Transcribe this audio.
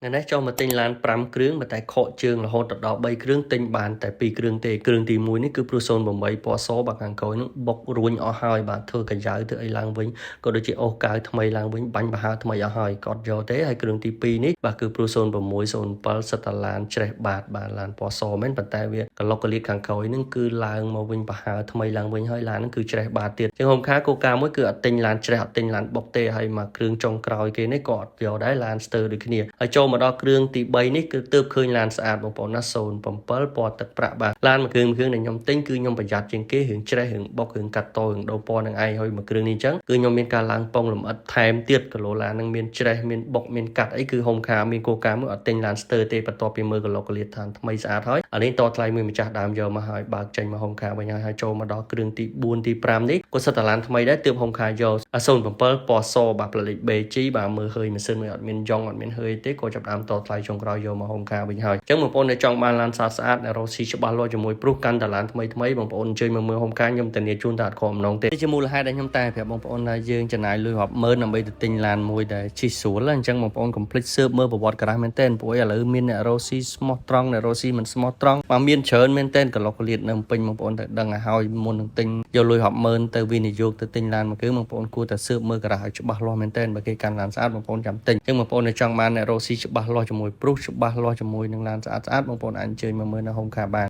ngày nay cho mà tinh lan pram krướng mà tại khọ trường là hôn tập đó bay krướng tinh bàn tại pi krướng tê krướng thì mũi ní cứ proson bằng bay po số bằng hàng cối nó bọc ruin ở hai bạn thưa cái giải từ ấy lang vĩnh có đôi chị ô cái tham ấy lang vĩnh bánh bà ha tham ấy ở hai còn do thế hay krướng thì pi ní bà cứ proson bằng mũi son pal sat lan trẻ bạt bà lan po số men bàn tay việt cái lọc cái hàng cối nó cứ lang mà vĩnh bà ha tham ấy lang vĩnh hơi lan nó cứ trẻ bạt tiệt nhưng hôm khác cô ca mới cứ tinh lan trẻ tinh lan bọc tê hay mà krướng trong còi cái này cọt do đấy lan stir được cái này cho mà đo krướngទី3នេះគឺទើបឃើញឡានស្អាតបងប្អូនណា07ពណ៌ទឹកប្រាក់បាទឡានមួយគ្រឿងដែលខ្ញុំទិញគឺខ្ញុំប្រយ័ត្នជាងគេរឿងច្រេះរឿងបុករឿងកាត់តរឿងដូរពណ៌នឹងឯងហើយមួយគ្រឿងនេះអញ្ចឹងគឺខ្ញុំមានការឡើងពងលម្អិតថែមទៀតគីឡូឡាននឹងមានច្រេះមានបុកមានកាត់អីគឺហុំខាមានគោលការណ៍មួយអត់ទិញឡានស្ទើទេបន្ទាប់ពីមើលគីឡូកលៀតឋានថ្មីស្អាតហើយអានេះតថ្លៃមួយម្ចាស់ដើមយកមកហើយបើកចេញមកហុំខាវិញហើយចូលមកដល់គ្រឿងទី4ទី5នេះក៏សិតតែឡានថ្មីដែរទើបហុំខាយក07ពណ៌សបាទផ្លិត BG បាទមើលឃើញម៉ាស៊ីនវាអត់មានយ៉ងអត់មានhơiទេក៏ចាប់ដើមតថ្លៃចុងក្រោយយកមកហុំខាវិញហើយអញ្ចឹងបងប្អូនដែលចង់បានឡានស្អាតៗរកស៊ីច្បាស់លាស់ជាមួយព្រោះកាន់តែឡានថ្មីបងប្អូនអញ្ជើញមកមើលហុំខាខ្ញុំធានាជូនតែអត់ខំម្ដងទេនេះជាមូលហេតុដែលខ្ញុំតែប្រាប់បងប្អូនថាយើងចំណាយលុយរាប់ម៉ឺនដើម្បីទៅទិញឡានមួយដែលជិះស្រួលអញ្ចឹងបងប្អូនកុំភ្លេចស៊ើបមើលប្រវត្តិក្រាស់មែនទែនព្រោះឥឡូវមានអ្នករកស៊ីស្មោះត្រង់អ្នករកស៊ីមិនស្មោះត្រង់មកមានច្រើនមែនទែនកន្លុកកលៀតនៅពេញបងប្អូនតែដឹងឲ្យហើយមុននឹងទិញយកលុយរាប់ម៉ឺនទៅវិនិយោគទៅទិញឡានមួយគឺបងប្អូនគួរតែស៊ើបមើលក្រាស់ឲ្យច្បាស់លាស់មែនទែនបើគេកាន់ឡានស្អាតបងប្អូនចាំទិញអញ្ចឹងបងប្អូនដែលចង់បានអ្នករកស៊ីច្បាស់លាស់ជាមួយព្រោះច្បាស់លាស់ជាមួយនឹងឡានស្អាតបងប្អូនអាចអញ្ជើញមកមើលនៅហុំខាបាន